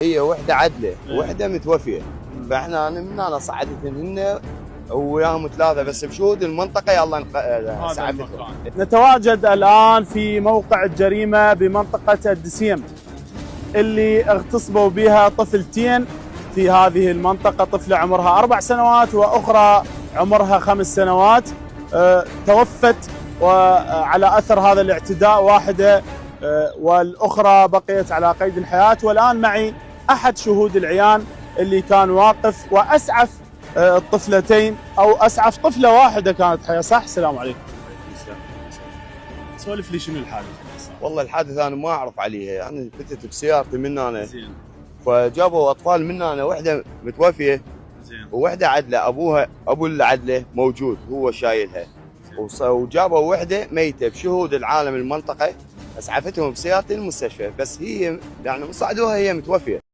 هي وحده عدله ووحده متوفيه، فاحنا من هنا صعدتهن هن وياهم ثلاثه بس بشهود المنطقه يلا سعفتهم. نتواجد الان في موقع الجريمه بمنطقه الدسيم اللي اغتصبوا بها طفلتين في هذه المنطقه، طفله عمرها 4 سنوات واخرى عمرها 5 سنوات. توفت وعلى اثر هذا الاعتداء واحده والاخرى بقيت على قيد الحياه، والان معي احد شهود العيان اللي كان واقف واسعف الطفلتين او اسعف طفله واحده كانت حيه. صح؟ السلام عليكم. سولف لي شنو الحادث؟ والله الحادث انا ما اعرف عليه، انا فتت بسيارتي من هنا فجابوا اطفال من هنا، وحده متوفيه ووحده عدله، ابوها ابو العدله موجود هو شايلها، وجابوا وحده ميته بشهود العالم المنطقه، اسعفتهم بسيارتي المستشفى، بس هي يعني صعدوها هي متوفيه.